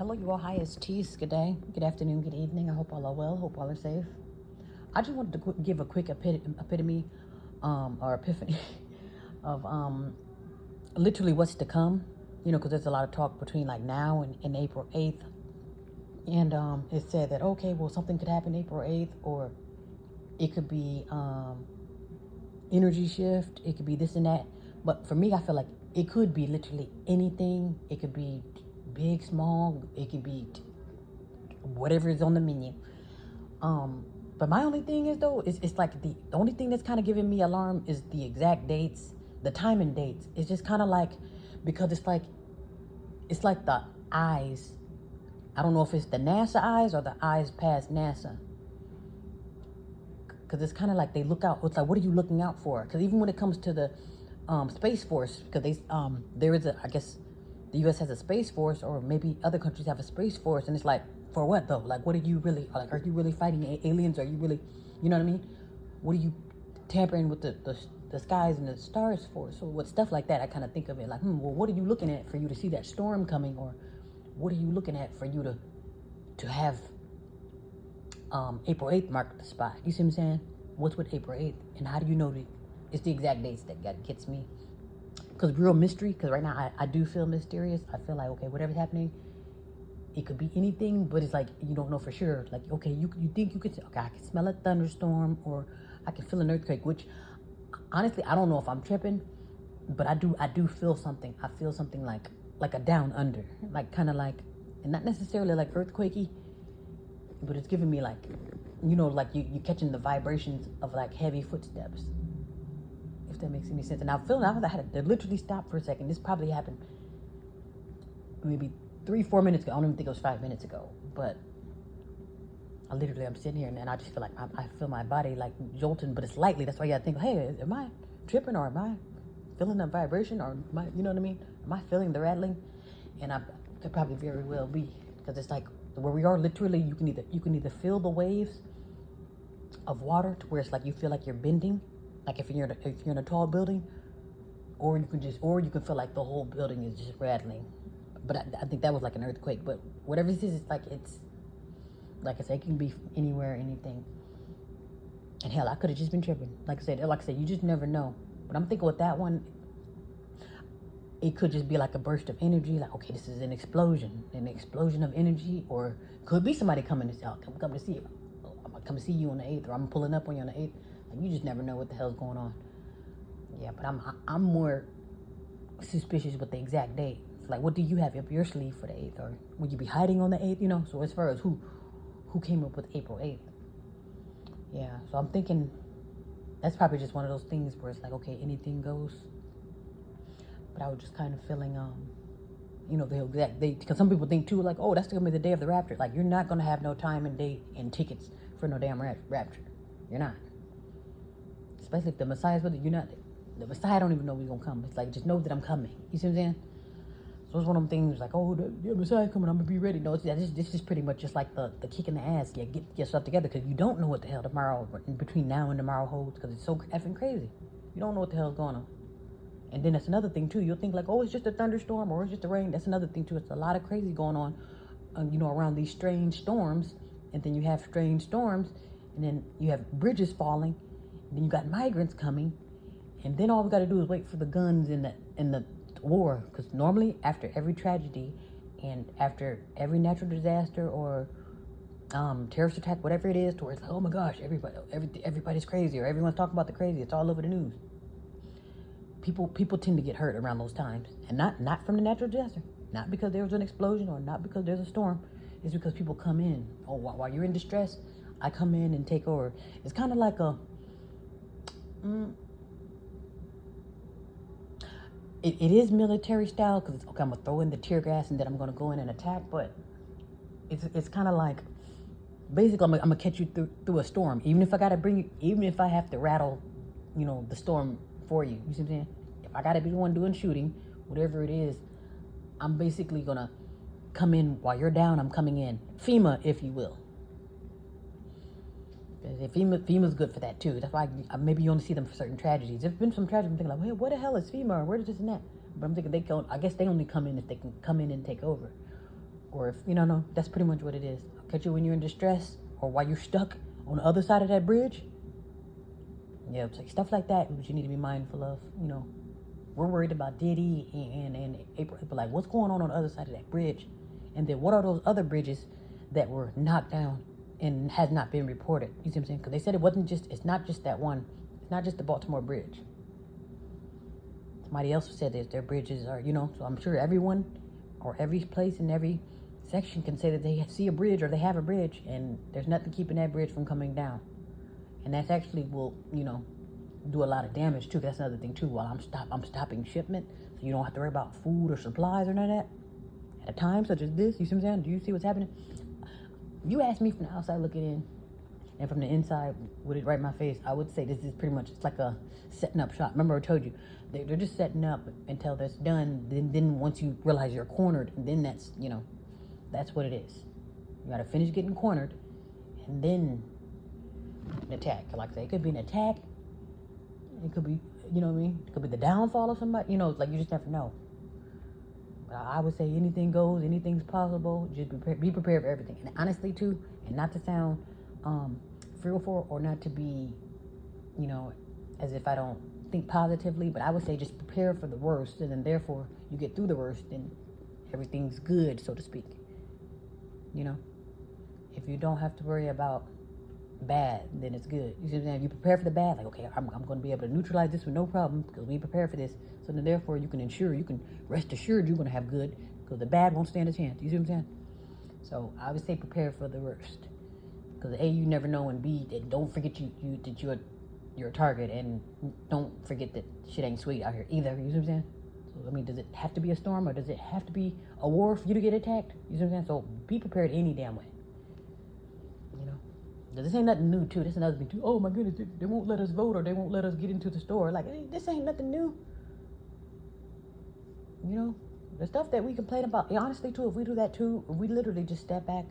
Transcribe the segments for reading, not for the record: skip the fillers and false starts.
Hello, you all. Hi, it's Tease. Good day, good afternoon, good evening. I hope all are well. Hope all are safe. I just wanted to give a quick epitome or epiphany of literally what's to come. You know, because there's a lot of talk between like now and April 8th. And it said that, okay, well, something could happen April 8th, or it could be energy shift. It could be this and that. But for me, I feel like it could be literally anything. It could be big, small. It could be whatever is on the menu. But my only thing is though, it's like the only thing that's kind of giving me alarm is the exact dates, the time and dates. It's just kind of like, because it's like the eyes. I don't know if it's the NASA eyes or the eyes past NASA. Because it's kind of like they look out. It's like, what are you looking out for? Because even when it comes to the Space Force, because there is I guess the U.S. has a Space Force, or maybe other countries have a Space Force, and it's like, for what though? Like, what are you really, like, are you really fighting aliens? Are you really, you know what I mean? What are you tampering with the skies and the stars for? So with stuff like that, I kind of think of it like, well, what are you looking at for you to see that storm coming? Or what are you looking at for you to have April 8th mark the spot? You see what I'm saying? What's with April 8th? And how do you know it's the exact dates that gets me? Because real mystery, because right now I do feel mysterious. I feel like, okay, whatever's happening, it could be anything, but it's like you don't know for sure. Like, okay, you think you could say, okay, I can smell a thunderstorm, or I can feel an earthquake, which honestly, I don't know if I'm tripping, but I do feel something. I feel something like a down under, like kind of like, and not necessarily like earthquakey, but it's giving me like, you know, like you catching the vibrations of like heavy footsteps, if that makes any sense. And I feel now that I had to literally stop for a second. This probably happened maybe 3-4 minutes ago. I don't even think it was 5 minutes ago, but I'm sitting here and I just feel like I feel my body like jolting, but it's lightly. That's why you gotta think, hey, am I tripping, or am I feeling that vibration, or am I, you know what I mean? Am I feeling the rattling? And I could probably very well be, because it's like where we are literally, you can either feel the waves of water to where it's like you feel like you're bending, like if you're in a tall building, or you can feel like the whole building is just rattling. But I think that was like an earthquake. But whatever it is, it's like I said, it can be anywhere, anything. And hell, I could have just been tripping. Like I said, you just never know. But I'm thinking with that one, it could just be like a burst of energy. Like, okay, this is an explosion of energy, or could be somebody coming to say, oh, come to see you. I'm gonna come to see you on the 8th, or I'm pulling up on you on the 8th. Like, you just never know what the hell's going on. Yeah, but I'm more suspicious with the exact date. Like, what do you have up your sleeve for the 8th? Or would you be hiding on the 8th, you know? So as far as who came up with April 8th? Yeah, so I'm thinking that's probably just one of those things where it's like, okay, anything goes. But I was just kind of feeling, you know, the exact date. Because some people think too, like, oh, that's going to be the day of the rapture. Like, you're not going to have no time and date and tickets for no damn rapture. You're not. Especially if the Messiah's with it, you're not. The Messiah don't even know we're going to come. It's like, just know that I'm coming. You see what I'm saying? So it's one of them things like, oh, the Messiah coming, I'm going to be ready. No, this is pretty much just like the kick in the ass. Yeah, get yourself together, because you don't know what the hell tomorrow, between now and tomorrow holds, because it's so effing crazy. You don't know what the hell's going on. And then that's another thing too. You'll think like, oh, it's just a thunderstorm, or it's just a rain. That's another thing too. It's a lot of crazy going on, you know, around these strange storms. And then you have strange storms, and then you have bridges falling, and then you got migrants coming, and then all we got to do is wait for the guns in the war. Because normally after every tragedy and after every natural disaster or terrorist attack, whatever it is, to where it's like, oh my gosh, everybody's crazy, or everyone's talking about the crazy, it's all over the news. People tend to get hurt around those times, and not from the natural disaster, not because there was an explosion, or not because there's a storm. It's because people come in. Oh, while you're in distress, I come in and take over. It's kind of like it is military style, because okay, I'm gonna throw in the tear gas and then I'm gonna go in and attack. But it's kind of like, basically, I'm gonna catch you through a storm, even if I gotta bring you, even if I have to rattle, you know, the storm for you. You see what I'm saying? If I gotta be the one doing shooting, whatever it is, I'm basically gonna come in while you're down. I'm coming in, FEMA, if you will. FEMA's good for that too. That's why maybe you only see them for certain tragedies. There's been some tragedies I'm thinking like, hey, what the hell is FEMA, or where is this and that? But I'm thinking I guess they only come in if they can come in and take over. Or if, no, that's pretty much what it is. I'll catch you when you're in distress or while you're stuck on the other side of that bridge. Yeah, it's like stuff like that, which you need to be mindful of. We're worried about Diddy and April, but like, what's going on the other side of that bridge? And then what are those other bridges that were knocked down and has not been reported? You see what I'm saying? Because they said it's not just that one. It's not just the Baltimore Bridge. Somebody else said that their bridges are, so I'm sure everyone or every place in every section can say that they see a bridge or they have a bridge, and there's nothing keeping that bridge from coming down. And that's actually will, do a lot of damage too. That's another thing too. While I'm stopping shipment, so you don't have to worry about food or supplies or none of that. At a time such as this, you see what I'm saying? Do you see what's happening? You ask me from the outside looking in, and from the inside with it right in my face, I would say this is pretty much, it's like a setting up shop. Remember I told you, they're just setting up until that's done. Then once you realize you're cornered, and then that's, that's what it is. You gotta finish getting cornered, and then an attack. Like I say, it could be an attack. It could be, you know what I mean? It could be the downfall of somebody. Like you just never know. But I would say anything goes, anything's possible. Just be prepared for everything. And honestly, too, and not to sound fearful or not to be, as if I don't think positively, but I would say just prepare for the worst, and then therefore you get through the worst, and everything's good, so to speak. If you don't have to worry about bad, then it's good. You see what I'm saying? If you prepare for the bad, like, okay, I'm going to be able to neutralize this with no problem because we prepare for this. So then therefore you can rest assured you're going to have good, because the bad won't stand a chance. You see what I'm saying? So I would say prepare for the worst, because A, you never know, and B, don't forget that you're a target, and don't forget that shit ain't sweet out here either. You see what I'm saying? So does it have to be a storm, or does it have to be a war for you to get attacked? You see what I'm saying? So be prepared any damn way. This ain't nothing new too. This is another thing too. Oh my goodness, they won't let us vote, or they won't let us get into the store. Like, this ain't nothing new. The stuff that we complain about. Honestly too, if we do that too, if we literally just step back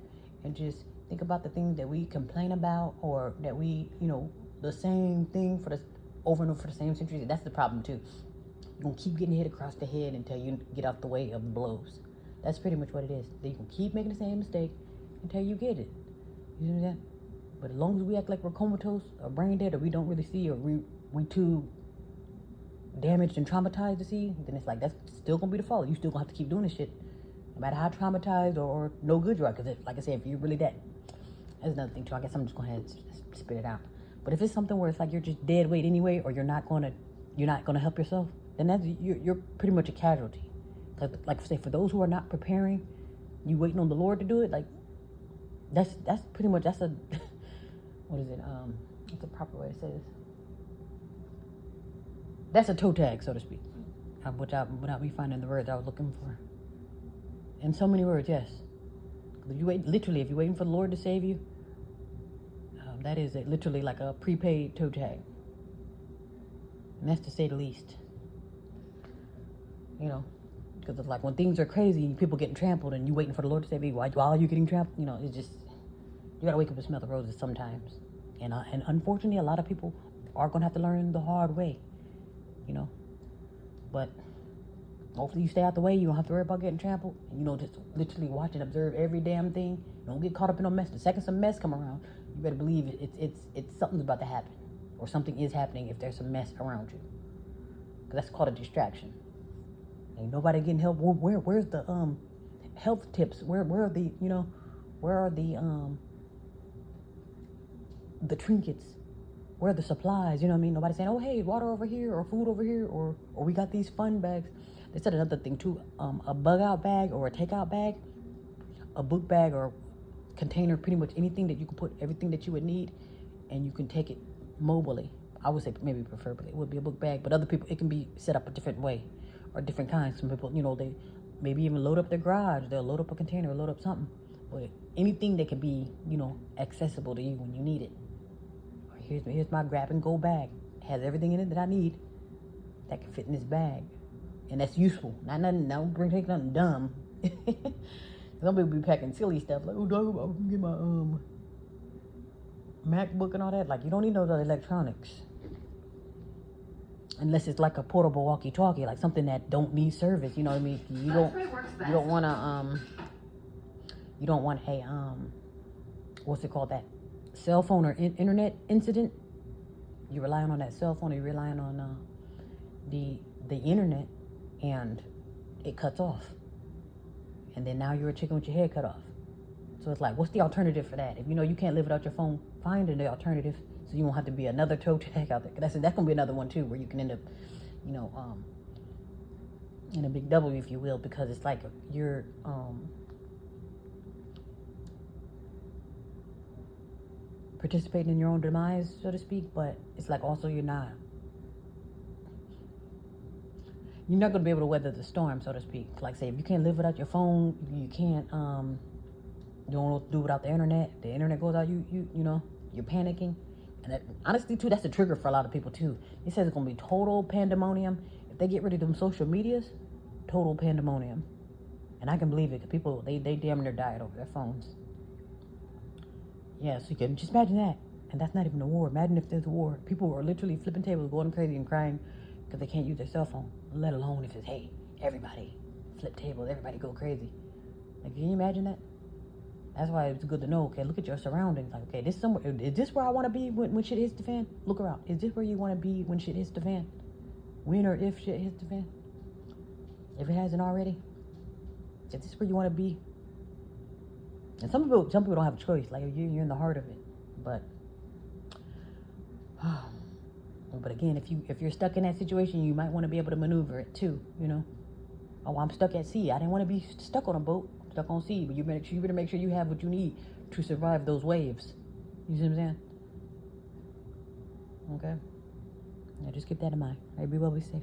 and just think about the things that we complain about, or that we, the same thing over and over for the same centuries. That's the problem too. You're gonna keep getting hit across the head until you get out the way of the blows. That's pretty much what it is. You can keep making the same mistake until you get it. You know what I'm saying? But as long as we act like we're comatose or brain dead, or we don't really see, or we too damaged and traumatized to see, then it's like that's still gonna be the fault. You still gonna have to keep doing this shit, no matter how traumatized or no good you are. Because like I said, if you're really dead, that's another thing too. I guess I'm just gonna have to spit it out. But if it's something where it's like you're just dead weight anyway, or you're not gonna help yourself, then that's you're pretty much a casualty. Like say, for those who are not preparing, you waiting on the Lord to do it. Like that's pretty much a what is it? What's the proper way to say this? That's a toe tag, so to speak. Without me finding the words I was looking for. In so many words, yes. If you're waiting for the Lord to save you, that is literally like a prepaid toe tag. And that's to say the least. Because it's like when things are crazy and people getting trampled and you waiting for the Lord to save you while you're getting trampled, it's just, you gotta wake up and smell the roses sometimes. And unfortunately, a lot of people are gonna have to learn the hard way, But hopefully you stay out the way. You don't have to worry about getting trampled. And, just literally watch and observe every damn thing. Don't get caught up in no mess. The second some mess come around, you better believe it's something's about to happen, or something is happening if there's some mess around you. Because that's called a distraction. Ain't nobody getting help. Where's the health tips? Where are the the trinkets? Where are the supplies? Nobody's saying, oh hey, water over here, or food over here, or we got these fun bags. They said another thing too, a bug out bag or a takeout bag, a book bag or container, pretty much anything that you can put everything that you would need, and you can take it mobily. I would say maybe preferably it would be a book bag, but other people, it can be set up a different way or different kinds. Some people, they maybe even load up their garage. They'll load up a container or load up something. But anything that can be, accessible to you when you need it. Here's my grab and go bag. It has everything in it that I need that can fit in this bag. And that's useful. Not nothing, don't take nothing dumb. Some people be packing silly stuff like, oh, dog, I can get my MacBook and all that. Like, you don't need no other electronics. Unless it's like a portable walkie-talkie, like something that don't need service, you know what I mean? You don't want to You don't want a what's it called, that cell phone or internet incident. You're relying on that cell phone, or you're relying on the internet, and it cuts off, and then now you're a chicken with your head cut off. So it's like, what's the alternative for that? If you know you can't live without your phone, find an alternative so you won't have to be another toe tag out there. That's gonna be another one too, where you can end up, you know, in a big W, if you will, because it's like you're participating in your own demise, so to speak. But it's like also you're not going to be able to weather the storm, so to speak. Like, say, if you can't live without your phone, you can't you don't know what to do without the internet goes out, you know, you're panicking. And that, honestly too, that's a trigger for a lot of people too. It says it's going to be total pandemonium if they get rid of them social medias. Total pandemonium. And I can believe it, because people, they damn near died over their phones. Yeah, so you can just imagine that. And that's not even a war. Imagine if there's a war. People are literally flipping tables, going crazy and crying because they can't use their cell phone. Let alone if it's, hey, everybody flip tables, everybody go crazy. Like, can you imagine that? That's why it's good to know, okay, look at your surroundings. Like, okay, is this where I want to be when shit hits the fan? Look around. Is this where you want to be when shit hits the fan? When or if shit hits the fan? If it hasn't already? Is this where you want to be? And some people don't have a choice. Like, you're in the heart of it. But again, if you're stuck in that situation, you might want to be able to maneuver it too, you know. Oh, I'm stuck at sea. I didn't want to be stuck on a boat. I'm stuck on sea. But you better make sure you have what you need to survive those waves. You see what I'm saying? Okay? Yeah, just keep that in mind. All right, be well, be safe.